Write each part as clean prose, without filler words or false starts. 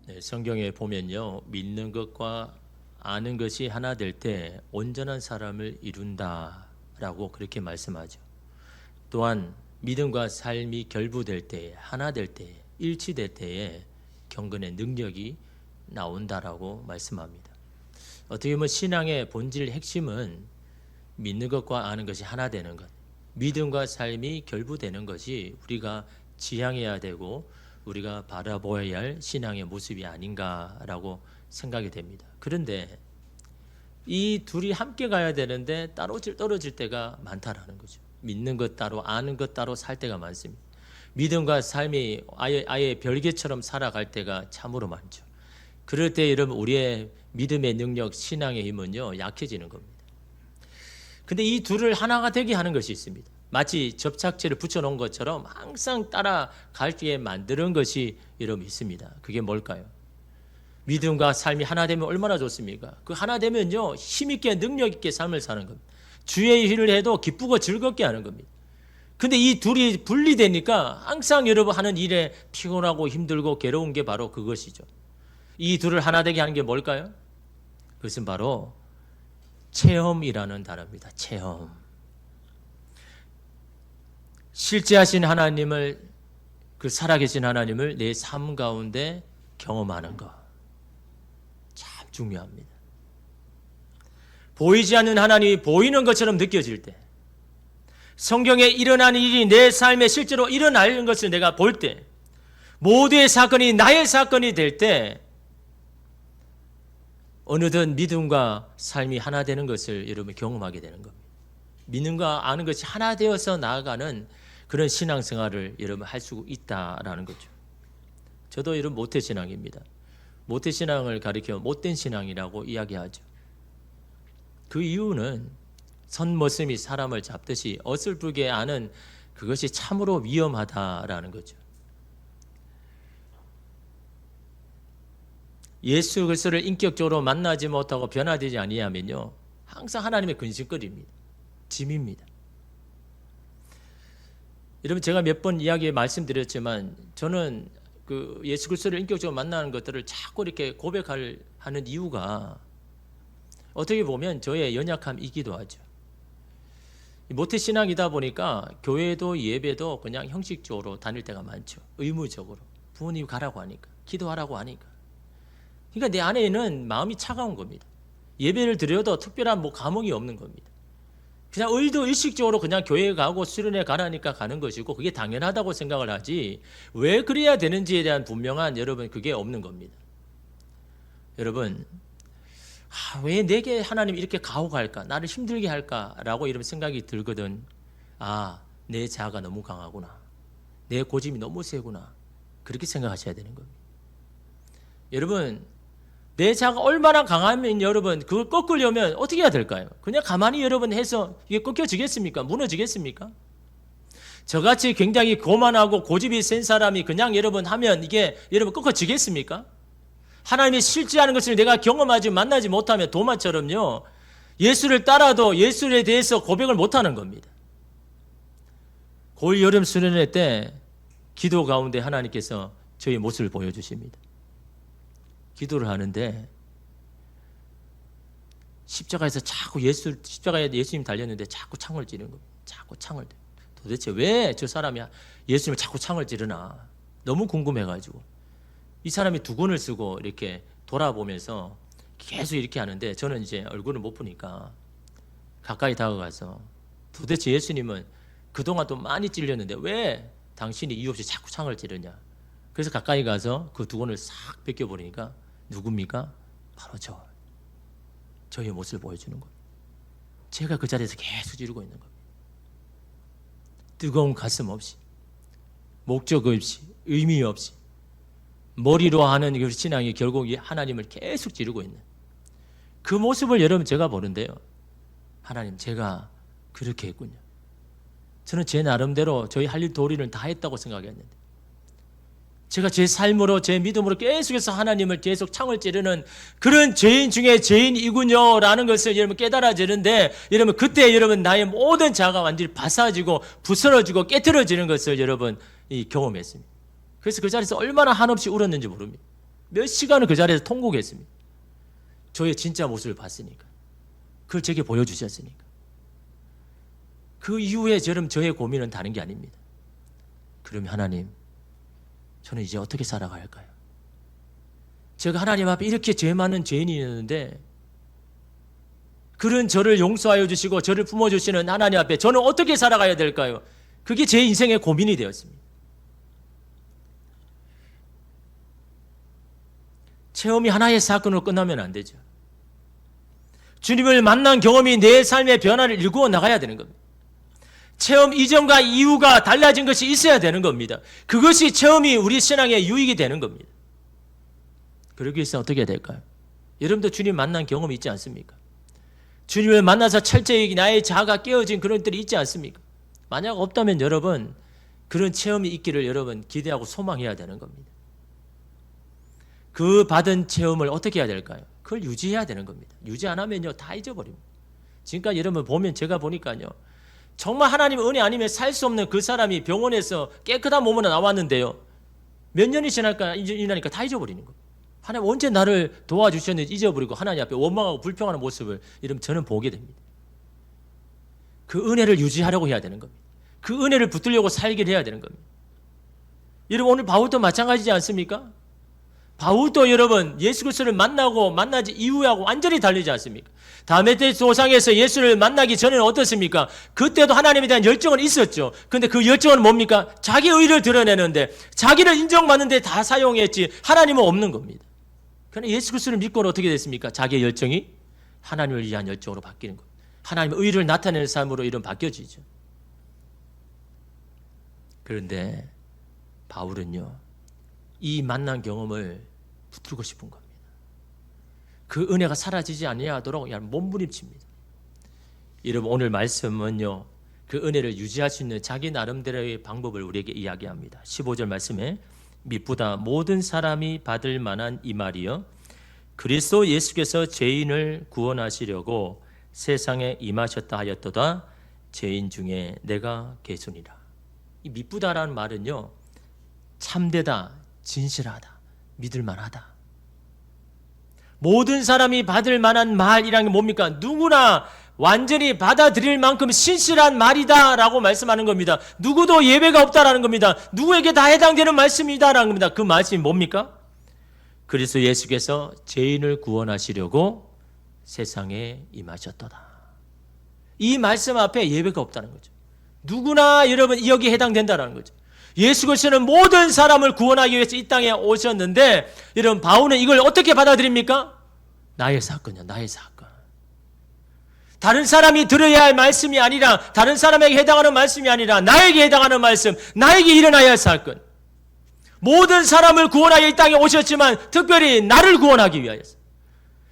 네, 성경에 보면요, 믿는 것과 아는 것이 하나 될 때 온전한 사람을 이룬다라고 그렇게 말씀하죠. 또한 믿음과 삶이 결부될 때, 하나 될 때, 일치될 때에 경건의 능력이 나온다라고 말씀합니다. 어떻게 보면 신앙의 본질 핵심은 믿는 것과 아는 것이 하나 되는 것, 믿음과 삶이 결부되는 것이 우리가 지향해야 되고 우리가 바라보아야 할 신앙의 모습이 아닌가라고 생각이 됩니다. 그런데 이 둘이 함께 가야 되는데 따로 떨어질 때가 많다라는 거죠. 믿는 것 따로, 아는 것 따로 살 때가 많습니다. 믿음과 삶이 아예 별개처럼 살아갈 때가 참으로 많죠. 그럴 때 여러분, 우리의 믿음의 능력, 신앙의 힘은요, 약해지는 겁니다. 근데 이 둘을 하나가 되게 하는 것이 있습니다. 마치 접착제를 붙여놓은 것처럼 항상 따라갈게 만드는 것이 여러분 있습니다. 그게 뭘까요? 믿음과 삶이 하나 되면 얼마나 좋습니까? 그 하나 되면요, 힘있게 능력있게 삶을 사는 겁니다. 주의 일을 해도 기쁘고 즐겁게 하는 겁니다. 근데 이 둘이 분리되니까 항상 여러분 하는 일에 피곤하고 힘들고 괴로운 게 바로 그것이죠. 이 둘을 하나 되게 하는 게 뭘까요? 그것은 바로 체험이라는 단어입니다. 체험. 실제하신 하나님을, 그 살아계신 하나님을 내 삶 가운데 경험하는 것. 참 중요합니다. 보이지 않는 하나님이 보이는 것처럼 느껴질 때, 성경에 일어난 일이 내 삶에 실제로 일어나는 것을 내가 볼 때, 모두의 사건이 나의 사건이 될 때, 어느덧 믿음과 삶이 하나 되는 것을 여러분 경험하게 되는 겁니다. 믿음과 아는 것이 하나 되어서 나아가는 그런 신앙생활을 여러분 할 수 있다라는 거죠. 저도 여러분 모태신앙입니다. 모태신앙을 가리켜 못된 신앙이라고 이야기하죠. 그 이유는 선머슴이 사람을 잡듯이 어설프게 아는 그것이 참으로 위험하다라는 거죠. 예수 그리스도를 인격적으로 만나지 못하고 변화되지 아니하면요, 항상 하나님의 근심거리입니다. 짐입니다. 여러분, 제가 몇 번 이야기 말씀드렸지만 저는 그 예수 그리스도를 인격적으로 만나는 것들을 자꾸 이렇게 고백하는 이유가 어떻게 보면 저의 연약함이기도 하죠. 모태신앙이다 보니까 교회도 예배도 그냥 형식적으로 다닐 때가 많죠. 의무적으로 부모님 가라고 하니까, 기도하라고 하니까. 그러니까 내 안에는 마음이 차가운 겁니다. 예배를 드려도 특별한 감흥이 없는 겁니다. 그냥 의식적으로 그냥 교회에 가고 수련회 가라니까 가는 것이고, 그게 당연하다고 생각을 하지 왜 그래야 되는지에 대한 분명한 여러분 그게 없는 겁니다. 여러분, 왜 내게 하나님 이렇게 가혹할까, 나를 힘들게 할까라고 이런 생각이 들거든. 내 자아가 너무 강하구나, 내 고집이 너무 세구나, 그렇게 생각하셔야 되는 겁니다. 여러분, 내 자아가 얼마나 강하면 여러분 그걸 꺾으려면 어떻게 해야 될까요? 그냥 가만히 여러분 해서 이게 꺾여지겠습니까? 무너지겠습니까? 저같이 굉장히 고만하고 고집이 센 사람이 그냥 여러분 하면 이게 여러분 꺾어지겠습니까? 하나님이 실제하는 것을 내가 경험하지 만나지 못하면 도마처럼요, 예수를 따라도 예수에 대해서 고백을 못하는 겁니다. 올 여름 수련회 때 기도 가운데 하나님께서 저의 모습을 보여주십니다. 기도를 하는데 십자가에서 자꾸 십자가에 예수님 달렸는데 자꾸 창을 찌르는 겁니다. 자꾸 창을. 도대체 왜 저 사람이 예수님을 자꾸 창을 찌르나 너무 궁금해가지고 이 사람이 두건을 쓰고 이렇게 돌아보면서 계속 이렇게 하는데, 저는 이제 얼굴을 못 보니까 가까이 다가가서 도대체 예수님은 그동안 또 많이 찔렸는데 왜 당신이 이유 없이 자꾸 창을 찌르냐. 그래서 가까이 가서 그 두건을 싹 벗겨버리니까 누굽니까? 바로 저의 모습을 보여주는 거예요. 제가 그 자리에서 계속 지르고 있는 겁니다. 뜨거운 가슴 없이, 목적 없이, 의미 없이, 머리로 하는 그 신앙이 결국 하나님을 계속 지르고 있는 그 모습을 여러분 제가 보는데요, 하나님, 제가 그렇게 했군요. 저는 제 나름대로 저희 할 일 도리를 다 했다고 생각했는데, 제가 제 삶으로 제 믿음으로 계속해서 하나님을 계속 창을 찌르는 그런 죄인 중에 죄인이군요 라는 것을 여러분 깨달아지는데, 여러분 그때 여러분 나의 모든 자아가 완전히 바사지고 부스러지고 깨트려지는 것을 여러분 경험했습니다. 그래서 그 자리에서 얼마나 한없이 울었는지 모릅니다. 몇 시간을 그 자리에서 통곡했습니다. 저의 진짜 모습을 봤으니까. 그걸 제게 보여주셨으니까. 그 이후에 저의 고민은 다른 게 아닙니다. 그러면 하나님, 저는 이제 어떻게 살아가야 할까요? 제가 하나님 앞에 이렇게 죄 많은 죄인이었는데 그런 저를 용서하여 주시고 저를 품어주시는 하나님 앞에 저는 어떻게 살아가야 될까요? 그게 제 인생의 고민이 되었습니다. 체험이 하나의 사건으로 끝나면 안 되죠. 주님을 만난 경험이 내 삶의 변화를 일구어 나가야 되는 겁니다. 체험 이전과 이후가 달라진 것이 있어야 되는 겁니다. 그것이 체험이 우리 신앙의 유익이 되는 겁니다. 그러기 위해서 어떻게 해야 될까요? 여러분도 주님 만난 경험이 있지 않습니까? 주님을 만나서 철저히 나의 자아가 깨어진 그런 것들이 있지 않습니까? 만약 없다면 여러분, 그런 체험이 있기를 여러분 기대하고 소망해야 되는 겁니다. 그 받은 체험을 어떻게 해야 될까요? 그걸 유지해야 되는 겁니다. 유지 안 하면요, 다 잊어버립니다. 지금까지 여러분 보면 제가 보니까요, 정말 하나님 은혜 아니면 살 수 없는 그 사람이 병원에서 깨끗한 몸으로 나왔는데요, 몇 년이 지나니까 다 잊어버리는 거예요. 하나님 언제 나를 도와주셨는지 잊어버리고 하나님 앞에 원망하고 불평하는 모습을 여러분 저는 보게 됩니다. 그 은혜를 유지하려고 해야 되는 겁니다. 그 은혜를 붙들려고 살기를 해야 되는 겁니다. 여러분 오늘 바울도 마찬가지지 않습니까? 바울도 여러분 예수 그리스도를 만나지 이후하고 완전히 다르지 않습니까? 다메섹 도상에서 예수를 만나기 전에는 어떻습니까? 그때도 하나님에 대한 열정은 있었죠. 그런데 그 열정은 뭡니까? 자기 의를 드러내는데 자기를 인정받는데 다 사용했지 하나님은 없는 겁니다. 그러나 예수 그리스도를 믿고는 어떻게 됐습니까? 자기의 열정이 하나님을 위한 열정으로 바뀌는 거예요. 하나님의 의를 나타내는 삶으로 이런 바뀌어지죠. 그런데 바울은요, 이 만난 경험을 붙들고 싶은 겁니다. 그 은혜가 사라지지 아니하도록 몸부림칩니다. 여러분 오늘 말씀은요, 그 은혜를 유지할 수 있는 자기 나름대로의 방법을 우리에게 이야기합니다. 15절 말씀에 미쁘다 모든 사람이 받을 만한 이 말이요, 그리스도 예수께서 죄인을 구원하시려고 세상에 임하셨다 하였도다. 죄인 중에 내가 개순이라. 이 미쁘다라는 말은요, 참되다, 진실하다, 믿을만하다. 모든 사람이 받을 만한 말이라는 게 뭡니까? 누구나 완전히 받아들일 만큼 신실한 말이다 라고 말씀하는 겁니다. 누구도 예외가 없다라는 겁니다. 누구에게 다 해당되는 말씀이다라는 겁니다. 그 말씀이 뭡니까? 그리스도 예수께서 죄인을 구원하시려고 세상에 임하셨도다. 이 말씀 앞에 예외가 없다는 거죠. 누구나 여러분 여기에 해당된다라는 거죠. 예수 그리스도는 모든 사람을 구원하기 위해서 이 땅에 오셨는데, 여러분 바울은 이걸 어떻게 받아들입니까? 나의 사건이야, 나의 사건. 다른 사람이 들어야 할 말씀이 아니라, 다른 사람에게 해당하는 말씀이 아니라 나에게 해당하는 말씀, 나에게 일어나야 할 사건. 모든 사람을 구원하여 이 땅에 오셨지만 특별히 나를 구원하기 위하여서,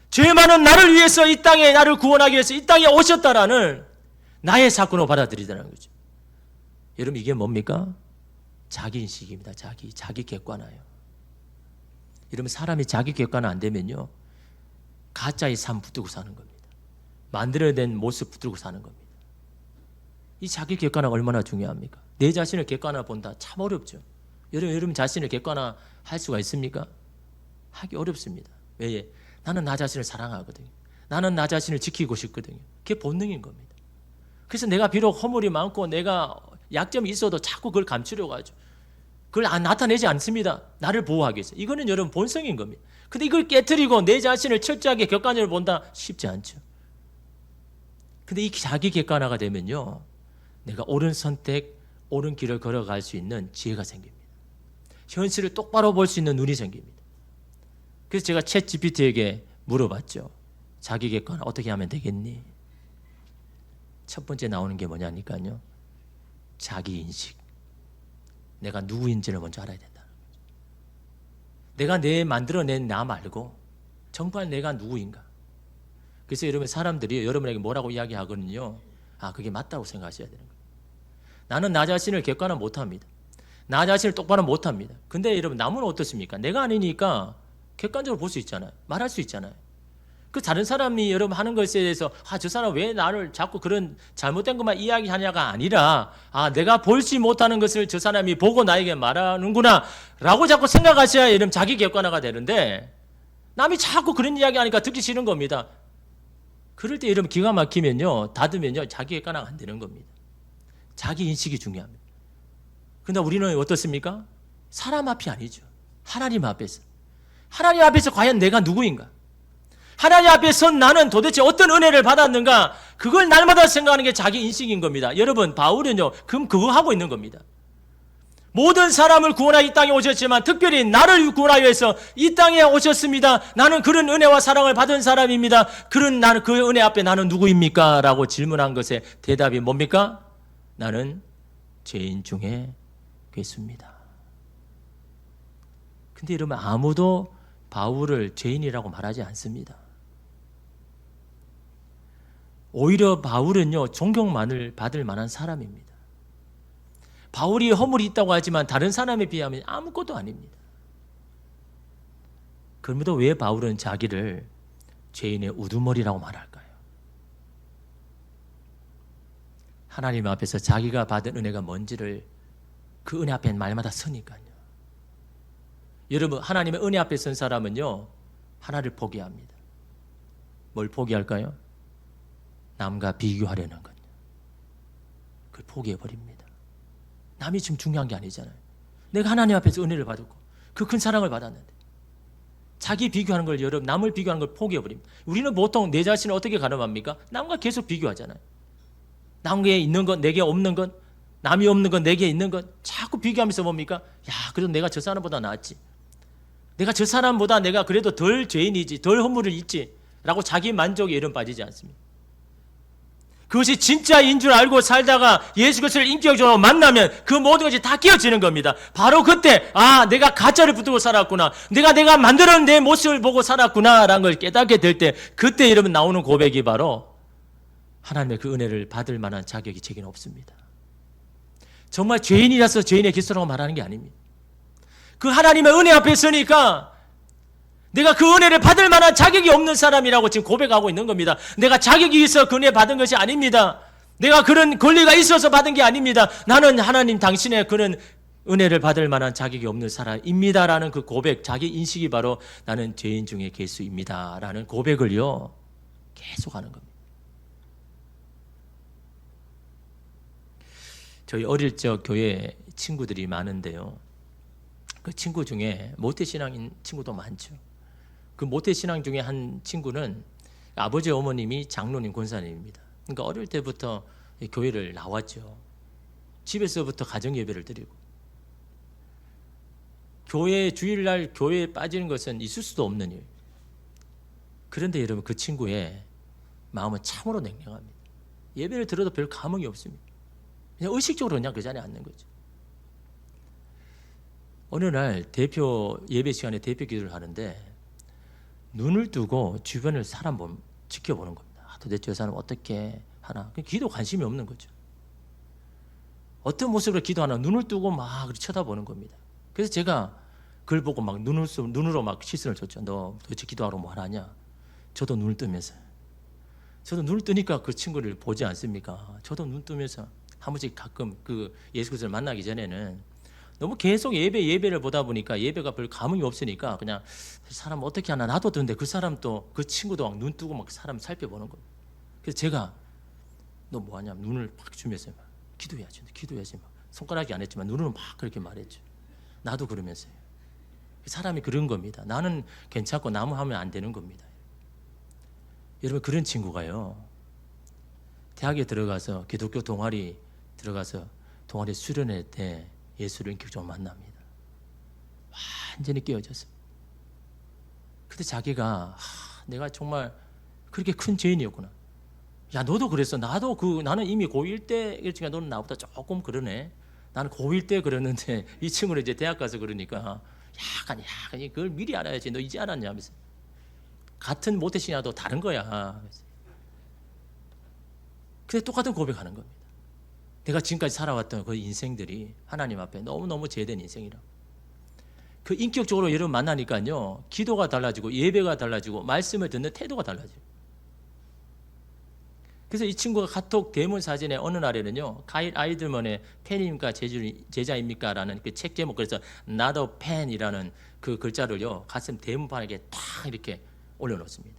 죄 많은 나를 위해서 이 땅에 나를 구원하기 위해서 이 땅에 오셨다라는 나의 사건으로 받아들이다는 거죠. 여러분 이게 뭡니까? 자기인식입니다. 자기 객관화요. 여러분 사람이 자기 객관화 안 되면요, 가짜의 삶 붙들고 사는 겁니다. 만들어낸 모습 붙들고 사는 겁니다. 이 자기 객관화가 얼마나 중요합니까? 내 자신을 객관화 본다 참 어렵죠. 여러분 자신을 객관화 할 수가 있습니까? 하기 어렵습니다. 왜? 나는 나 자신을 사랑하거든요. 나는 나 자신을 지키고 싶거든요. 그게 본능인 겁니다. 그래서 내가 비록 허물이 많고 내가 약점이 있어도 자꾸 그걸 감추려고 하죠. 그걸 나타내지 않습니다. 나를 보호하기 위해서. 이거는 여러분 본성인 겁니다. 근데 이걸 깨트리고 내 자신을 철저하게 객관적으로 본다? 쉽지 않죠. 근데 이 자기 객관화가 되면요, 내가 옳은 선택, 옳은 길을 걸어갈 수 있는 지혜가 생깁니다. 현실을 똑바로 볼 수 있는 눈이 생깁니다. 그래서 제가 챗 GPT에게 물어봤죠. 자기 객관화 어떻게 하면 되겠니? 첫 번째 나오는 게 뭐냐니까요, 자기 인식. 내가 누구인지를 먼저 알아야 된다는 거죠. 내가 내 만들어낸 나 말고 정말 내가 누구인가. 그래서 여러분 사람들이 여러분에게 뭐라고 이야기하거든요. 그게 맞다고 생각하셔야 되는 거예요. 나는 나 자신을 객관화 못합니다. 나 자신을 똑바로 못합니다. 근데 여러분 남은 어떻습니까? 내가 아니니까 객관적으로 볼 수 있잖아요. 말할 수 있잖아요. 그 다른 사람이 여러분 하는 것에 대해서 저 사람 왜 나를 자꾸 그런 잘못된 것만 이야기하냐가 아니라 내가 볼지 못하는 것을 저 사람이 보고 나에게 말하는구나 라고 자꾸 생각하셔야 여러분 자기 객관화가 되는데, 남이 자꾸 그런 이야기하니까 듣기 싫은 겁니다. 그럴 때 여러분 기가 막히면요, 닫으면요, 자기 객관화가 안 되는 겁니다. 자기 인식이 중요합니다. 그런데 우리는 어떻습니까? 사람 앞이 아니죠. 하나님 앞에서. 하나님 앞에서 과연 내가 누구인가? 하나님 앞에 선 나는 도대체 어떤 은혜를 받았는가? 그걸 날마다 생각하는 게 자기 인식인 겁니다. 여러분, 바울은요, 그거 하고 있는 겁니다. 모든 사람을 구원하여 이 땅에 오셨지만 특별히 나를 구원하여 위해서 이 땅에 오셨습니다. 나는 그런 은혜와 사랑을 받은 사람입니다. 나는 그 은혜 앞에 나는 누구입니까? 라고 질문한 것에 대답이 뭡니까? 나는 죄인 중에 괴수입니다. 근데 여러분, 아무도 바울을 죄인이라고 말하지 않습니다. 오히려 바울은요, 존경만을 받을 만한 사람입니다. 바울이 허물이 있다고 하지만 다른 사람에 비하면 아무것도 아닙니다. 그럼에도 왜 바울은 자기를 죄인의 우두머리라고 말할까요? 하나님 앞에서 자기가 받은 은혜가 뭔지를 그 은혜 앞에 말마다 서니까요. 여러분, 하나님의 은혜 앞에 선 사람은요, 하나를 포기합니다. 뭘 포기할까요? 남과 비교하려는 거요. 그걸 포기해버립니다. 남이 지금 중요한 게 아니잖아요. 내가 하나님 앞에서 은혜를 받았고 그 큰 사랑을 받았는데 자기 비교하는 걸, 여러분, 남을 비교하는 걸 포기해버립니다. 우리는 보통 내 자신을 어떻게 가늠합니까? 남과 계속 비교하잖아요. 남에게 있는 것, 내게 없는 것, 남이 없는 것, 내게 있는 것, 자꾸 비교하면서 뭡니까? 그래도 내가 저 사람보다 낫지. 내가 저 사람보다 내가 그래도 덜 죄인이지, 덜 허물을 있지 라고 자기 만족에 이름 빠지지 않습니다. 그것이 진짜인 줄 알고 살다가 예수 그리스도를 인격적으로 만나면 그 모든 것이 다 깨어지는 겁니다. 바로 그때 내가 가짜를 붙들고 살았구나, 내가 만들어낸 내 모습을 보고 살았구나 라는 걸 깨닫게 될 때, 그때 여러분 나오는 고백이 바로 하나님의 그 은혜를 받을 만한 자격이 제게는 없습니다. 정말 죄인이라서 죄인의 기수라고 말하는 게 아닙니다. 그 하나님의 은혜 앞에 서니까 내가 그 은혜를 받을 만한 자격이 없는 사람이라고 지금 고백하고 있는 겁니다. 내가 자격이 있어 그 은혜 받은 것이 아닙니다. 내가 그런 권리가 있어서 받은 게 아닙니다. 나는 하나님 당신의 그런 은혜를 받을 만한 자격이 없는 사람입니다라는 그 고백, 자기 인식이 바로 나는 죄인 중에 괴수입니다라는 고백을요, 계속 하는 겁니다. 저희 어릴 적 교회 친구들이 많은데요, 그 친구 중에 모태신앙인 친구도 많죠. 그 모태신앙 중에 한 친구는 아버지 어머님이 장로님 권사님입니다. 그러니까 어릴 때부터 교회를 나왔죠. 집에서부터 가정예배를 드리고, 교회 주일날 교회에 빠지는 것은 있을 수도 없는 일. 그런데 여러분, 그 친구의 마음은 참으로 냉랭합니다. 예배를 들어도 별 감흥이 없습니다. 그냥 의식적으로 그냥 그 자리에 앉는 거죠. 어느 날 대표 예배 시간에 대표 기도를 하는데 눈을 뜨고 주변을 사람 지켜보는 겁니다. 도대체 저 사람 어떻게 하나. 기도 관심이 없는 거죠. 어떤 모습으로 기도하나 눈을 뜨고 막 쳐다보는 겁니다. 그래서 제가 그걸 보고 막 눈으로 막 시선을 줬죠. 너 도대체 기도하러 뭐 하냐? 저도 눈을 뜨면서. 저도 눈을 뜨니까 그 친구를 보지 않습니까? 저도 눈 뜨면서 한 번씩 가끔 그 예수 그리스도를 만나기 전에는 너무 계속 예배를 보다 보니까 예배가 별 감흥이 없으니까 그냥 사람 어떻게 하나 나도 듣는데 그 사람도, 그 친구도 막 눈 뜨고 막 사람 살펴보는 거예요. 그래서 제가 너 뭐하냐, 눈을 막 주면서 막 기도해야지 막 손가락이 안 했지만 눈으로 막 그렇게 말했죠. 나도 그러면서요. 사람이 그런 겁니다. 나는 괜찮고 나무 하면 안 되는 겁니다. 여러분, 그런 친구가요, 대학에 들어가서 기독교 동아리 들어가서 동아리 수련회 때 예수를 인격적으로 만납니다. 완전히 깨어졌습니다. 근데 자기가 내가 정말 그렇게 큰 죄인이었구나. 야, 너도 그랬어. 나는 이미 고1 때 그랬지만 너는 나보다 조금 그러네. 나는 고1 때 그랬는데 이 친구는 이제 대학 가서 그러니까 약간 그걸 미리 알아야지. 너 이제 알았냐 하면서. 같은 모태신앙도 다른 거야. 근데 똑같은 고백하는 겁니다. 내가 지금까지 살아왔던 그 인생들이 하나님 앞에 너무너무 죄된 인생이라. 그 인격적으로 여러분 만나니까요, 기도가 달라지고 예배가 달라지고 말씀을 듣는 태도가 달라져요. 그래서 이 친구가 카톡 대문 사진에 어느 날에는요, 아이들만의 팬입니까 제자입니까? 라는 그 책 제목, 그래서 not a fan이라는 그 글자를요, 가슴 대문판에 탁 이렇게 올려놓습니다.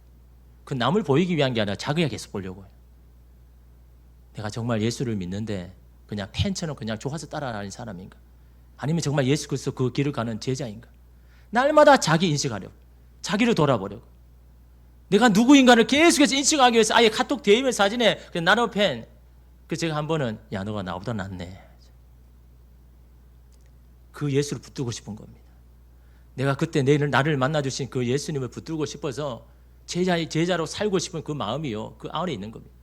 그 남을 보이기 위한 게 아니라 자기가 계속 보려고 해요. 내가 정말 예수를 믿는데 그냥 팬처럼 그냥 좋아서 따라가는 사람인가? 아니면 정말 예수 그리스도 그 길을 가는 제자인가? 날마다 자기 인식하려고, 자기를 돌아보려고, 내가 누구인가를 계속해서 인식하기 위해서 아예 카톡 대이메일 사진에 나노 팬, 그 제가 한 번은 야 너가 나보다 낫네, 그 예수를 붙들고 싶은 겁니다. 내가 그때 나를 만나주신 그 예수님을 붙들고 싶어서 제자로 살고 싶은 그 마음이요, 그 안에 있는 겁니다.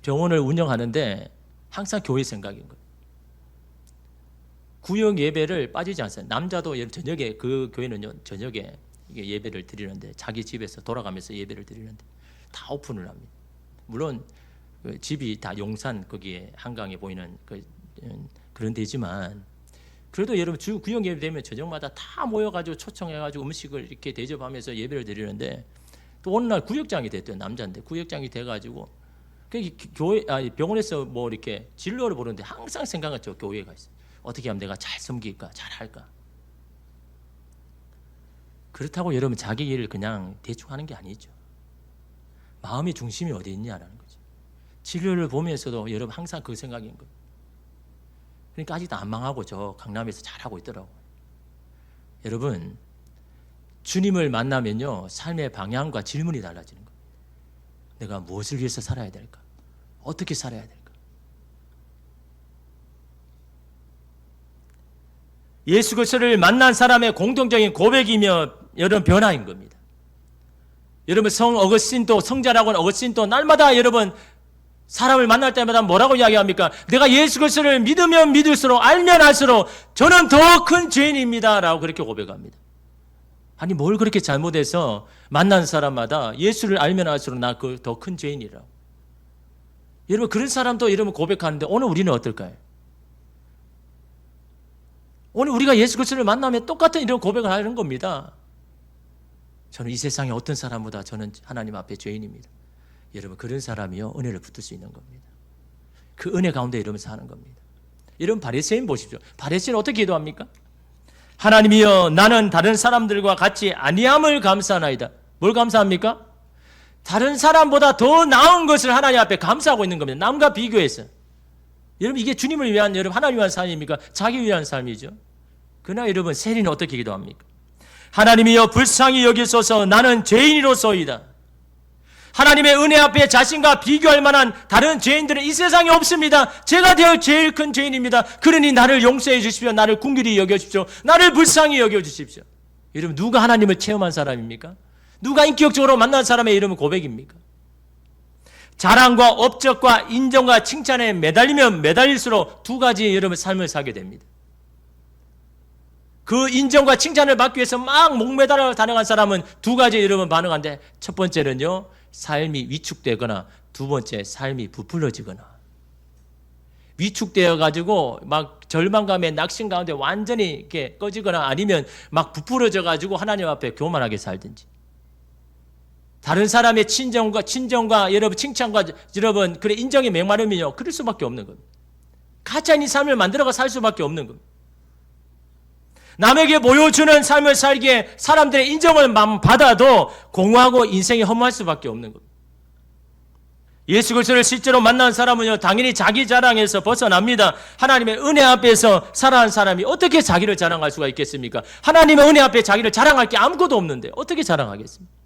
병원을 운영하는데 항상 교회 생각인 거예요. 구역 예배를 빠지지 않습니다. 남자도 저녁에, 그 교회는요 저녁에 이게 예배를 드리는데, 자기 집에서 돌아가면서 예배를 드리는데 다 오픈을 합니다. 물론 그 집이 다 용산 거기에 한강에 보이는 그런 데지만, 그래도 여러분 주 구역 예배 되면 저녁마다 다 모여가지고 초청해가지고 음식을 이렇게 대접하면서 예배를 드리는데, 또 어느 날 구역장이 됐대요. 남자인데 구역장이 돼가지고 병원에서 뭐 이렇게 진료를 보는데 항상 생각했죠. 교회가 있어요. 어떻게 하면 내가 잘 섬길까, 잘 할까. 그렇다고 여러분 자기 일을 그냥 대충 하는 게 아니죠. 마음의 중심이 어디 있냐라는 거죠. 진료를 보면서도 여러분 항상 그 생각인 거예요. 그러니까 아직도 안 망하고 저 강남에서 잘하고 있더라고요. 여러분, 주님을 만나면요, 삶의 방향과 질문이 달라지는 거예요. 내가 무엇을 위해서 살아야 될까? 어떻게 살아야 될까? 예수 그리스도를 만난 사람의 공통적인 고백이며 여러분 변화인 겁니다. 여러분 성자라고 하는 어거스틴도 날마다 여러분 사람을 만날 때마다 뭐라고 이야기합니까? 내가 예수 그리스도를 믿으면 믿을수록, 알면 알수록 저는 더 큰 죄인입니다 라고 그렇게 고백합니다. 아니 뭘 그렇게 잘못해서 만난 사람마다 예수를 알면 알수록 나 그 더 큰 죄인이라고. 여러분 그런 사람도 여러분 고백하는데, 오늘 우리는 어떨까요? 오늘 우리가 예수 그리스도를 만나면 똑같은 이런 고백을 하는 겁니다. 저는 이 세상의 어떤 사람보다 저는 하나님 앞에 죄인입니다. 여러분 그런 사람이요 은혜를 붙들 수 있는 겁니다. 그 은혜 가운데 여러분 사는 겁니다. 여러분 바리새인 보십시오. 바리새인 어떻게 기도합니까? 하나님이여, 나는 다른 사람들과 같이 아니함을 감사하나이다. 뭘 감사합니까? 다른 사람보다 더 나은 것을 하나님 앞에 감사하고 있는 겁니다. 남과 비교해서. 여러분 이게 주님을 위한, 여러분 하나님을 위한 삶입니까? 자기 위한 삶이죠. 그러나 여러분 세리는 어떻게 기도합니까? 하나님이여 불쌍히 여기소서, 나는 죄인이로소이다. 하나님의 은혜 앞에 자신과 비교할 만한 다른 죄인들은 이 세상에 없습니다. 제가 되어 제일 큰 죄인입니다. 그러니 나를 용서해 주십시오. 나를 긍휼히 여겨주십시오. 나를 불쌍히 여겨주십시오. 여러분 누가 하나님을 체험한 사람입니까? 누가 인격적으로 만난 사람의 이름은 고백입니까? 자랑과 업적과 인정과 칭찬에 매달리면 매달릴수록 두 가지의 여러분 삶을 살게 됩니다. 그 인정과 칭찬을 받기 위해서 막 목매달아 다녀간 사람은 두 가지 여러분 반응하는데, 첫 번째는요 삶이 위축되거나, 두 번째 삶이 부풀어지거나. 위축되어 가지고 막 절망감에 낙심 가운데 완전히 이렇게 꺼지거나, 아니면 막 부풀어져 가지고 하나님 앞에 교만하게 살든지. 다른 사람의 친정과 여러분 칭찬과 여러분 그래 인정의 맹마름이요, 그럴 수밖에 없는 겁니다. 가짜인 삶을 만들어가 살 수밖에 없는 겁니다. 남에게 보여주는 삶을 살기에 사람들의 인정을 받아도 공허하고 인생이 허무할 수밖에 없는 겁니다. 예수 그리스도를 실제로 만난 사람은요 당연히 자기 자랑에서 벗어납니다. 하나님의 은혜 앞에서 살아간 사람이 어떻게 자기를 자랑할 수가 있겠습니까? 하나님의 은혜 앞에 자기를 자랑할 게 아무것도 없는데 어떻게 자랑하겠습니까?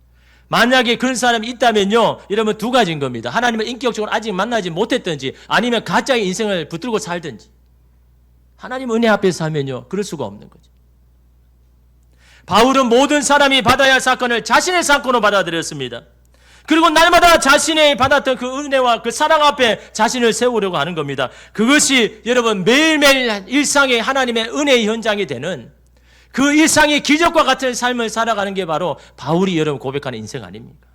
만약에 그런 사람이 있다면요, 여러분 두 가지인 겁니다. 하나님을 인격적으로 아직 만나지 못했든지, 아니면 가짜의 인생을 붙들고 살든지. 하나님 은혜 앞에서 살면요 그럴 수가 없는 거죠. 바울은 모든 사람이 받아야 할 사건을 자신의 사건으로 받아들였습니다. 그리고 날마다 자신이 받았던 그 은혜와 그 사랑 앞에 자신을 세우려고 하는 겁니다. 그것이 여러분 매일매일 일상의 하나님의 은혜의 현장이 되는, 그 일상의 기적과 같은 삶을 살아가는 게 바로 바울이 여러분 고백하는 인생 아닙니까?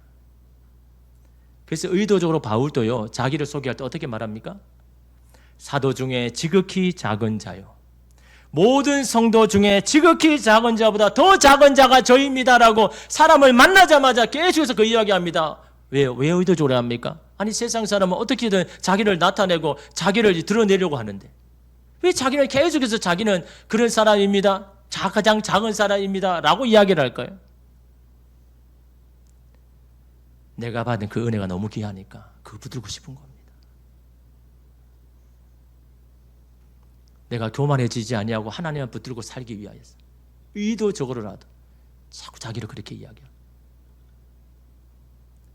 그래서 의도적으로 바울도요 자기를 소개할 때 어떻게 말합니까? 사도 중에 지극히 작은 자요, 모든 성도 중에 지극히 작은 자보다 더 작은 자가 저입니다라고 사람을 만나자마자 계속해서 그 이야기합니다. 왜요? 왜 의도적으로 합니까? 아니 세상 사람은 어떻게든 자기를 나타내고 자기를 드러내려고 하는데 왜 자기는 계속해서 자기는 그런 사람입니다, 가장 작은 사람입니다 라고 이야기를 할까요? 내가 받은 그 은혜가 너무 귀하니까 그거 붙들고 싶은 겁니다. 내가 교만해지지 아니하고 하나님을 붙들고 살기 위하여서 의도적으로라도 자꾸 자기를 그렇게 이야기합니다.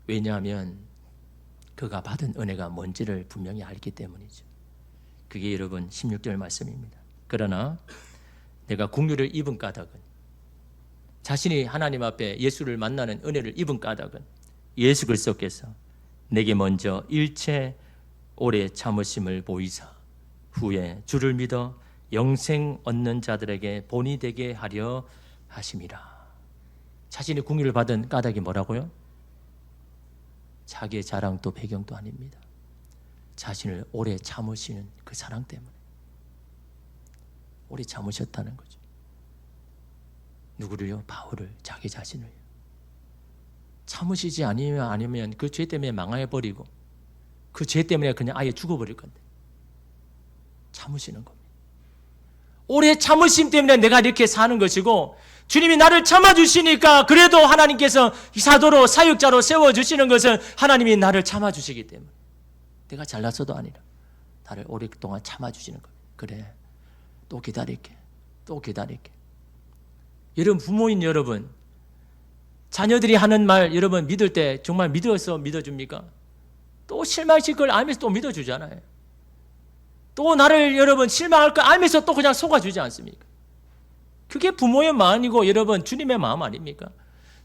왜냐하면 그가 받은 은혜가 뭔지를 분명히 알기 때문이죠. 그게 여러분 16절 말씀입니다. 그러나 내가 긍휼을 입은 까닭은, 자신이 하나님 앞에 예수를 만나는 은혜를 입은 까닭은 예수 그리스도께서 내게 먼저 일체 오래 참으심을 보이사 후에 주를 믿어 영생 얻는 자들에게 본이 되게 하려 하심이라. 자신이 긍휼을 받은 까닭이 뭐라고요? 자기의 자랑도 배경도 아닙니다. 자신을 오래 참으시는 그 사랑 때문에 오래 참으셨다는 거죠. 누구를요? 바울을, 자기 자신을요. 참으시지 아니면 그 죄 때문에 망해버리고 그 죄 때문에 그냥 아예 죽어버릴 건데 참으시는 겁니다. 오래 참으심 때문에 내가 이렇게 사는 것이고, 주님이 나를 참아주시니까 그래도 하나님께서 사도로 사역자로 세워주시는 것은 하나님이 나를 참아주시기 때문에, 내가 잘났어도 아니라 나를 오랫동안 참아주시는 거예요. 그래, 또 기다릴게, 또 기다릴게. 여러분, 부모인 여러분, 자녀들이 하는 말 여러분 믿을 때 정말 믿어서 믿어줍니까? 또 실망하실 걸 알면서 또 믿어주잖아요. 또 나를 여러분 실망할 걸 알면서 또 그냥 속아주지 않습니까? 그게 부모의 마음이고 여러분 주님의 마음 아닙니까?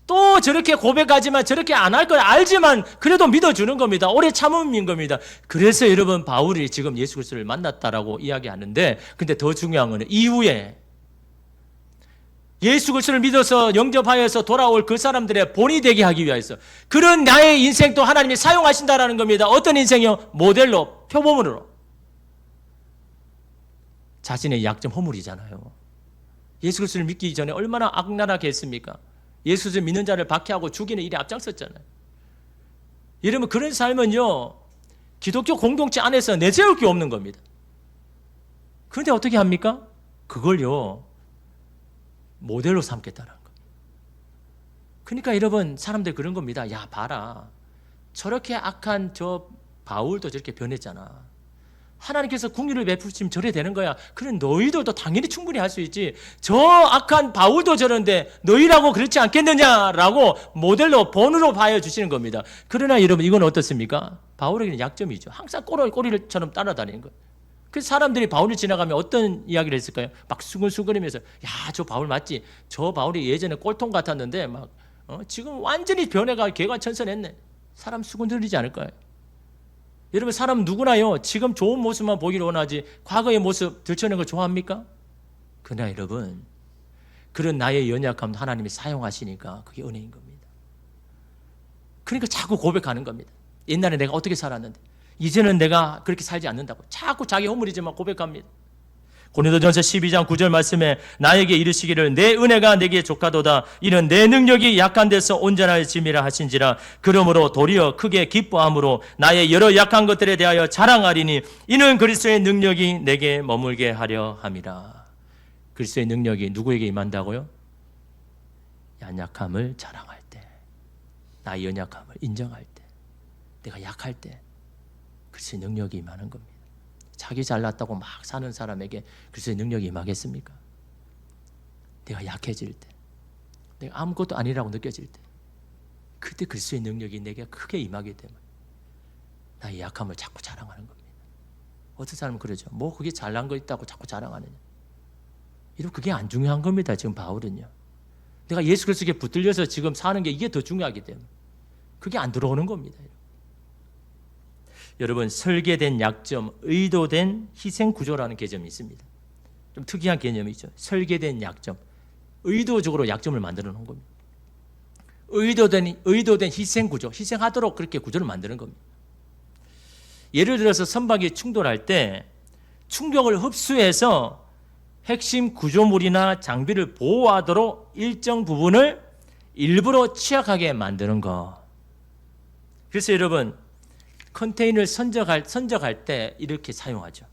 또 저렇게 고백하지만 저렇게 안 할 걸 알지만 그래도 믿어주는 겁니다. 오래 참음인 겁니다. 그래서 여러분 바울이 지금 예수 그리스도를 만났다라고 이야기하는데, 근데 더 중요한 거는 이후에 예수 그리스도를 믿어서 영접하여서 돌아올 그 사람들의 본이 되게 하기 위해서 그런 나의 인생도 하나님이 사용하신다라는 겁니다. 어떤 인생이요? 모델로, 표본으로. 자신의 약점 허물이잖아요. 예수 그리스도를 믿기 전에 얼마나 악랄하게 했습니까? 예수 그리스도 믿는 자를 박해하고 죽이는 일에 앞장섰잖아요. 여러분, 그런 삶은요 기독교 공동체 안에서 내세울 게 없는 겁니다. 그런데 어떻게 합니까? 그걸요 모델로 삼겠다는 거. 그러니까 여러분, 사람들 그런 겁니다. 야, 봐라, 저렇게 악한 저 바울도 저렇게 변했잖아. 하나님께서 긍휼을 베푸시면 저래 되는 거야. 그래, 너희들도 당연히 충분히 할 수 있지. 저 악한 바울도 저런데 너희라고 그렇지 않겠느냐라고 모델로, 본으로 봐주시는 겁니다. 그러나 여러분, 이건 어떻습니까? 바울에게는 약점이죠. 항상 꼬리처럼 따라다니는 거예요. 그래서 사람들이 바울이 지나가면 어떤 이야기를 했을까요? 막 수근수근하면서, 야, 저 바울 맞지? 저 바울이 예전에 꼴통 같았는데 막 지금 완전히 변해가 개관천선했네. 사람 수근들리지 않을까요? 여러분, 사람 누구나요 지금 좋은 모습만 보기를 원하지 과거의 모습 들춰내는 걸 좋아합니까? 그러나 여러분, 그런 나의 연약함도 하나님이 사용하시니까 그게 은혜인 겁니다. 그러니까 자꾸 고백하는 겁니다. 옛날에 내가 어떻게 살았는데 이제는 내가 그렇게 살지 않는다고 자꾸 자기 허물이지만 고백합니다. 고린도전서 12장 9절 말씀에 나에게 이르시기를 내 은혜가 내게 족하도다. 이는 내 능력이 약한 데서 온전하심이라 하신지라. 그러므로 도리어 크게 기뻐함으로 나의 여러 약한 것들에 대하여 자랑하리니 이는 그리스도의 능력이 내게 머물게 하려 함이라. 그리스도의 능력이 누구에게 임한다고요? 연약함을 자랑할 때, 나의 연약함을 인정할 때, 내가 약할 때 그리스도의 능력이 임하는 겁니다. 자기 잘났다고 막 사는 사람에게 그리스도의 능력이 임하겠습니까? 내가 약해질 때, 내가 아무것도 아니라고 느껴질 때, 그때 그리스도의 능력이 내게 크게 임하기 때문에 나의 약함을 자꾸 자랑하는 겁니다. 어떤 사람은 그러죠. 뭐 그게 잘난 거 있다고 자꾸 자랑하느냐. 이러면 그게 안 중요한 겁니다. 지금 바울은요. 내가 예수 그리스도에 붙들려서 지금 사는 게 이게 더 중요하기 때문에 그게 안 들어오는 겁니다. 여러분, 설계된 약점, 의도된 희생 구조라는 개념이 있습니다. 좀 특이한 개념이죠. 설계된 약점, 의도적으로 약점을 만들어 놓은 겁니다. 의도된 희생 구조, 희생하도록 그렇게 구조를 만드는 겁니다. 예를 들어서 선박이 충돌할 때 충격을 흡수해서 핵심 구조물이나 장비를 보호하도록 일정 부분을 일부러 취약하게 만드는 거. 그래서 여러분 컨테이너를 선적할 때 이렇게 사용하죠.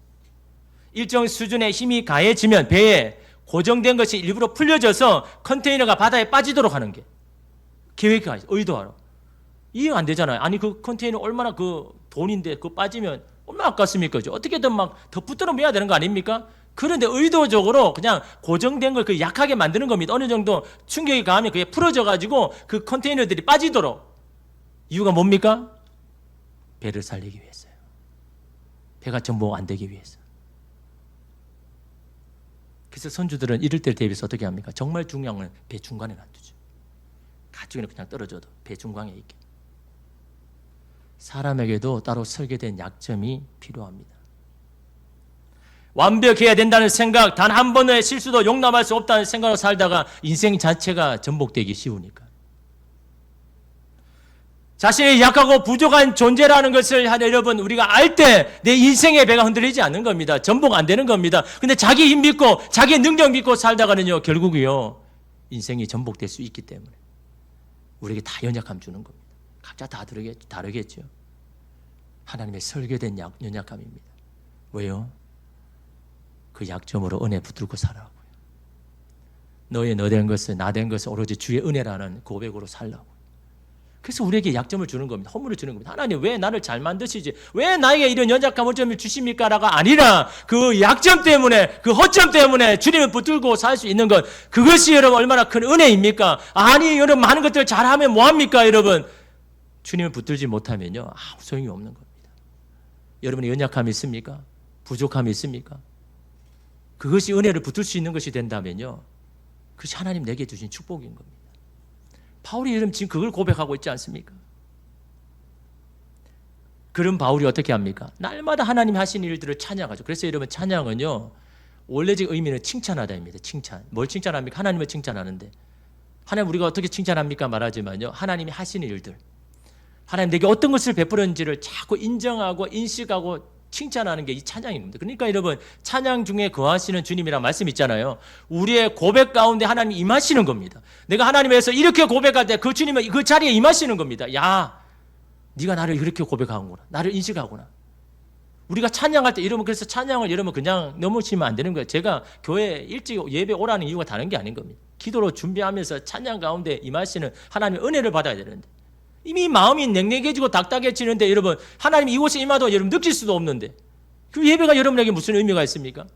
일정 수준의 힘이 가해지면 배에 고정된 것이 일부러 풀려져서 컨테이너가 바다에 빠지도록 하는 게 계획이 의도하러. 이해 안 되잖아요. 아니 그 컨테이너 얼마나 그 돈인데 그거 빠지면 얼마나 아깝습니까? 어떻게든 막 더 붙들어 매야 되는 거 아닙니까? 그런데 의도적으로 그냥 고정된 걸 그 약하게 만드는 겁니다. 어느 정도 충격이 가하면 그게 풀어져 가지고 그 컨테이너들이 빠지도록. 이유가 뭡니까? 배를 살리기 위해서요. 배가 전복 안 되기 위해서. 그래서 선주들은 이럴 때를 대비해서 어떻게 합니까? 정말 중요한 건 배 중간에 놔두죠. 가쪽에는 그냥 떨어져도 배 중간에 있게. 사람에게도 따로 설계된 약점이 필요합니다. 완벽해야 된다는 생각, 단 한 번의 실수도 용납할 수 없다는 생각으로 살다가 인생 자체가 전복되기 쉬우니까. 자신이 약하고 부족한 존재라는 것을 여러분 우리가 알 때 내 인생의 배가 흔들리지 않는 겁니다. 전복 안 되는 겁니다. 근데 자기 힘 믿고 자기 능력 믿고 살다가는요 결국이요 인생이 전복될 수 있기 때문에 우리에게 다 연약함 주는 겁니다. 각자 다 다르겠죠. 하나님의 설계된 연약함입니다. 왜요? 그 약점으로 은혜 붙들고 살라고요. 너의 너 된 것을 나 된 것을 오로지 주의 은혜라는 고백으로 살라고. 그래서 우리에게 약점을 주는 겁니다. 허물을 주는 겁니다. 하나님 왜 나를 잘 만드시지? 왜 나에게 이런 연약한 허점을 주십니까? 라가 아니라 그 약점 때문에 그 허점 때문에 주님을 붙들고 살 수 있는 것 그것이 여러분 얼마나 큰 은혜입니까? 아니 여러분 많은 것들 잘하면 뭐합니까 여러분? 주님을 붙들지 못하면요 아무 소용이 없는 겁니다. 여러분의 연약함이 있습니까? 부족함이 있습니까? 그것이 은혜를 붙들 수 있는 것이 된다면요 그것이 하나님 내게 주신 축복인 겁니다. 바울이 여러분 지금 그걸 고백하고 있지 않습니까? 그런 바울이 어떻게 합니까? 날마다 하나님이 하신 일들을 찬양하죠. 그래서 여러분 찬양은요 원래적 의미는 칭찬하다입니다. 칭찬. 뭘 칭찬합니까? 하나님을 칭찬하는데 하나님 우리가 어떻게 칭찬합니까? 말하지만요 하나님이 하신 일들 하나님 내게 어떤 것을 베풀었는지를 자꾸 인정하고 인식하고 칭찬하는 게 이 찬양입니다. 그러니까 여러분 찬양 중에 거하시는 주님이란 말씀 있잖아요. 우리의 고백 가운데 하나님이 임하시는 겁니다. 내가 하나님에서 이렇게 고백할 때 그 주님은 그 자리에 임하시는 겁니다. 야, 네가 나를 이렇게 고백하는구나. 나를 인식하구나. 우리가 찬양할 때 여러분 그래서 찬양을 여러분 그냥 넘으시면 안 되는 거예요. 제가 교회 일찍 예배 오라는 이유가 다른 게 아닌 겁니다. 기도로 준비하면서 찬양 가운데 임하시는 하나님의 은혜를 받아야 되는데 이미 마음이 냉랭해지고 딱딱해지는데 여러분 하나님 이곳에 임하도 여러분 느낄 수도 없는데 그 예배가 여러분에게 무슨 의미가 있습니까?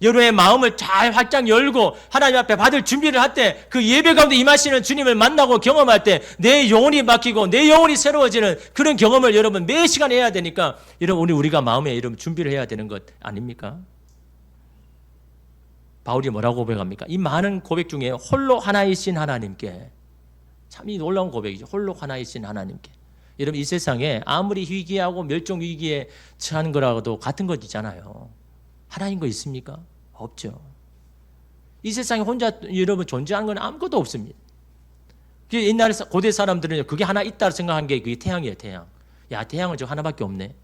여러분의 마음을 잘 활짝 열고 하나님 앞에 받을 준비를 할 때 그 예배 가운데 임하시는 주님을 만나고 경험할 때 내 영혼이 바뀌고 내 영혼이 새로워지는 그런 경험을 여러분 매 시간 해야 되니까 여러분 우리가 마음에 여러분 준비를 해야 되는 것 아닙니까? 바울이 뭐라고 고백합니까? 이 많은 고백 중에 홀로 하나이신 하나님께 참 이 놀라운 고백이죠. 홀로 하나이신 하나님께. 여러분 이 세상에 아무리 위기하고 멸종 위기에 처한 거라고도 같은 것 있잖아요. 하나인 거 있습니까? 없죠. 이 세상에 혼자 여러분 존재하는 건 아무것도 없습니다. 옛날에 고대 사람들은 그게 하나 있다 생각한 게 그게 태양이에요. 태양. 야 태양은 저 하나밖에 없네.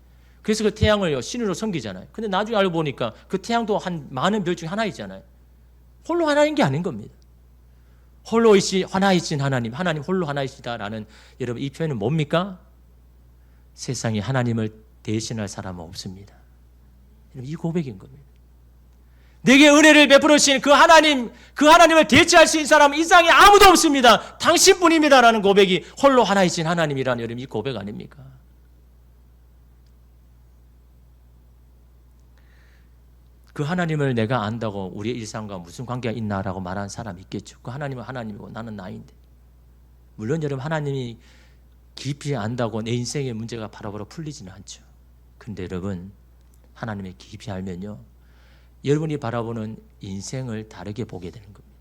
그래서 그 태양을 신으로 섬기잖아요. 근데 나중에 알고 보니까 그 태양도 한 많은 별 중에 하나이잖아요. 홀로 하나인 게 아닌 겁니다. 홀로 하나이신 하나님, 하나님 홀로 하나이시다라는 여러분 이 표현은 뭡니까? 세상에 하나님을 대신할 사람은 없습니다. 이 고백인 겁니다. 내게 은혜를 베풀으신 그 하나님을 대체할 수 있는 사람은 이 세상에 아무도 없습니다. 당신뿐입니다라는 고백이 홀로 하나이신 하나님이라는 여러분 이 고백 아닙니까? 그 하나님을 내가 안다고 우리의 일상과 무슨 관계가 있나라고 말하는 사람이 있겠죠. 그 하나님은 하나님이고 나는 나인데. 물론 여러분 하나님이 깊이 안다고 내 인생의 문제가 바로바로 풀리지는 않죠. 근데 여러분 하나님을 깊이 알면요. 여러분이 바라보는 인생을 다르게 보게 되는 겁니다.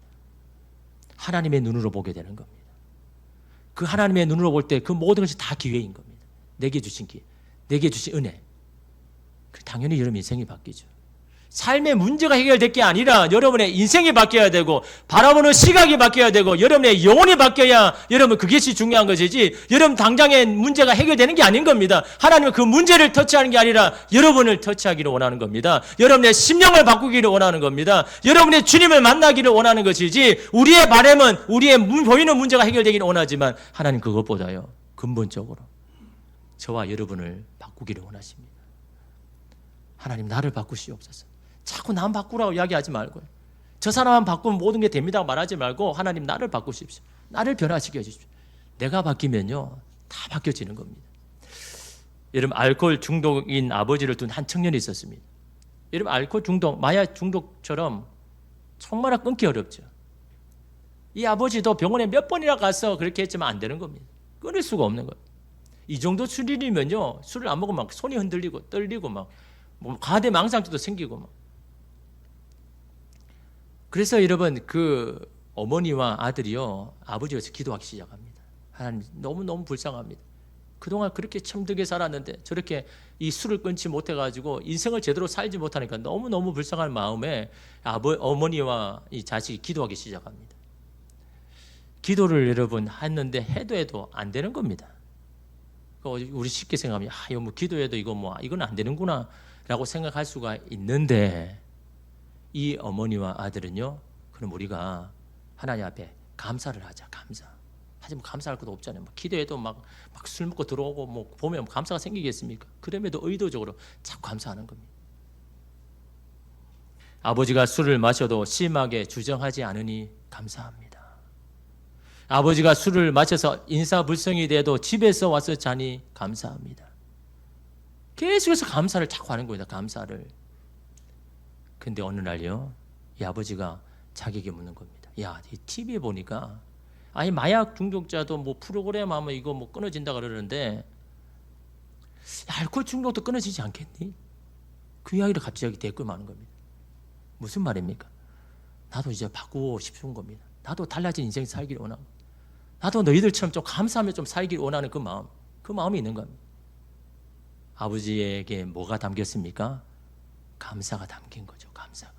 하나님의 눈으로 보게 되는 겁니다. 그 하나님의 눈으로 볼 때 그 모든 것이 다 기회인 겁니다. 내게 주신 기회, 내게 주신 은혜. 당연히 여러분 인생이 바뀌죠. 삶의 문제가 해결될 게 아니라 여러분의 인생이 바뀌어야 되고 바라보는 시각이 바뀌어야 되고 여러분의 영혼이 바뀌어야 여러분 그것이 중요한 것이지 여러분 당장의 문제가 해결되는 게 아닌 겁니다. 하나님은 그 문제를 터치하는 게 아니라 여러분을 터치하기를 원하는 겁니다. 여러분의 심령을 바꾸기를 원하는 겁니다. 여러분의 주님을 만나기를 원하는 것이지 우리의 바람은 우리의 보이는 문제가 해결되기를 원하지만 하나님 그것보다요 근본적으로 저와 여러분을 바꾸기를 원하십니다. 하나님 나를 바꾸시옵소서. 자꾸 남 바꾸라고 이야기하지 말고요. 저 사람만 바꾸면 모든 게 됩니다 말하지 말고 하나님 나를 바꾸십시오. 나를 변화시켜 주십시오. 내가 바뀌면요 다 바뀌어지는 겁니다. 여러분 알코올 중독인 아버지를 둔 한 청년이 있었습니다. 여러분 알코올 중독, 마약 중독처럼 정말 끊기 어렵죠. 이 아버지도 병원에 몇 번이나 가서 그렇게 했지만 안 되는 겁니다. 끊을 수가 없는 거예요. 이 정도 술이면요 술을 안 먹으면 막 손이 흔들리고 떨리고 막 뭐 과대망상증도 생기고 막. 그래서 여러분 그 어머니와 아들이요 아버지가 기도하기 시작합니다. 하나님 너무너무 불쌍합니다. 그동안 그렇게 참되게 살았는데 저렇게 이 술을 끊지 못해가지고 인생을 제대로 살지 못하니까 너무너무 불쌍한 마음에 어머니와 이 자식이 기도하기 시작합니다. 기도를 여러분 했는데 해도 안 되는 겁니다. 우리 쉽게 생각하면 이거 뭐 기도해도 이건 안 되는구나 라고 생각할 수가 있는데 이 어머니와 아들은요 그럼 우리가 하나님 앞에 감사를 하자. 감사. 하지만 감사할 것도 없잖아요. 기도해도 막 술 먹고 들어오고 뭐 보면 감사가 생기겠습니까? 그럼에도 의도적으로 자꾸 감사하는 겁니다. 아버지가 술을 마셔도 심하게 주정하지 않으니 감사합니다. 아버지가 술을 마셔서 인사불성이 돼도 집에서 와서 자니 감사합니다. 계속해서 감사를 자꾸 하는 겁니다. 감사를. 근데 어느 날요 이 아버지가 자기에게 묻는 겁니다. 야, 이 TV에 보니까 아니 마약 중독자도 뭐 프로그램 하면 이거 뭐 끊어진다 그러는데 알코올 중독도 끊어지지 않겠니? 그 이야기를 갑자기 댓글 많은 겁니다. 무슨 말입니까? 나도 이제 바꾸고 싶은 겁니다. 나도 달라진 인생 살기를 원하고 나도 너희들처럼 좀 감사하며 좀 살기를 원하는 그 마음이 있는 겁니다. 아버지에게 뭐가 담겼습니까? 감사가 담긴 거죠. 감사가.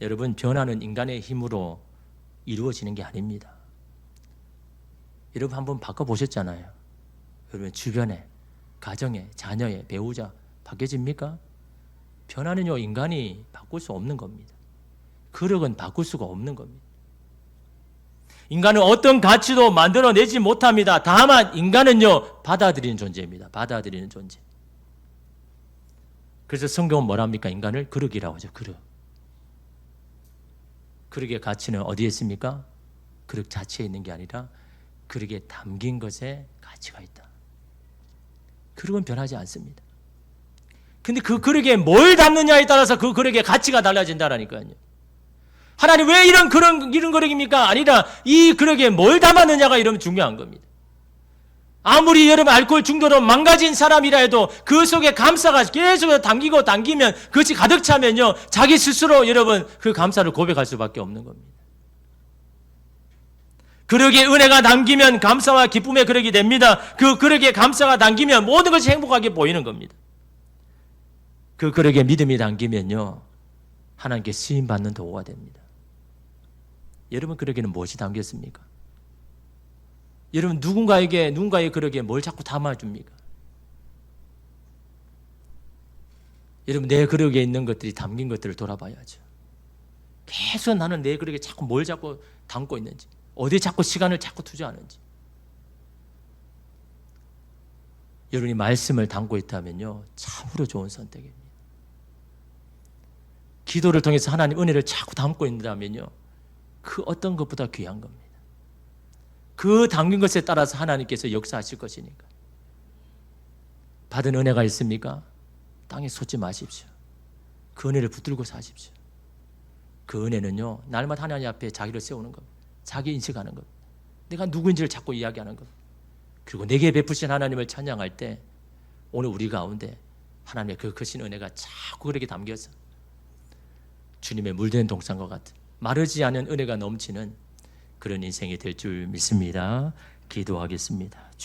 여러분 변화는 인간의 힘으로 이루어지는 게 아닙니다. 여러분 한번 바꿔보셨잖아요. 여러분 주변에 가정에 자녀에 배우자 바뀌어집니까? 변화는요 인간이 바꿀 수 없는 겁니다. 그력은 바꿀 수가 없는 겁니다. 인간은 어떤 가치도 만들어내지 못합니다. 다만 인간은요 받아들이는 존재입니다. 받아들이는 존재. 그래서 성경은 뭐랍니까? 인간을 그릇이라고 하죠. 그릇. 그릇의 가치는 어디에 있습니까? 그릇 자체에 있는 게 아니라 그릇에 담긴 것에 가치가 있다. 그릇은 변하지 않습니다. 근데 그 그릇에 뭘 담느냐에 따라서 그 그릇의 가치가 달라진다라니까요. 하나님 왜 이런 그릇입니까? 아니라 이 그릇에 뭘 담았느냐가 이러면 중요한 겁니다. 아무리 여러분 알코올 중독으로 망가진 사람이라 해도 그 속에 감사가 계속 담기면 그것이 가득 차면요 자기 스스로 여러분 그 감사를 고백할 수밖에 없는 겁니다. 그릇에 은혜가 담기면 감사와 기쁨의 그릇이 됩니다. 그 그릇에 감사가 담기면 모든 것이 행복하게 보이는 겁니다. 그 그릇에 믿음이 담기면요 하나님께 쓰임받는 도구가 됩니다. 여러분 그릇에는 무엇이 담겼습니까? 여러분 누군가의 그릇에 뭘 자꾸 담아줍니까? 여러분 내 그릇에 있는 것들이 담긴 것들을 돌아봐야죠. 계속 나는 내 그릇에 자꾸 뭘 자꾸 담고 있는지, 어디에 자꾸 시간을 자꾸 투자하는지. 여러분이 말씀을 담고 있다면요 참으로 좋은 선택입니다. 기도를 통해서 하나님 은혜를 자꾸 담고 있다면요 그 어떤 것보다 귀한 겁니다. 그 담긴 것에 따라서 하나님께서 역사하실 것이니까. 받은 은혜가 있습니까? 땅에 솟지 마십시오. 그 은혜를 붙들고 사십시오. 그 은혜는요 날마다 하나님 앞에 자기를 세우는 겁니다. 자기 인식하는 겁니다. 내가 누구인지를 자꾸 이야기하는 겁니다. 그리고 내게 베푸신 하나님을 찬양할 때 오늘 우리 가운데 하나님의 그 크신 은혜가 자꾸 그렇게 담겨서 주님의 물드는 동산과 같은 마르지 않은 은혜가 넘치는 그런 인생이 될 줄 믿습니다. 기도하겠습니다.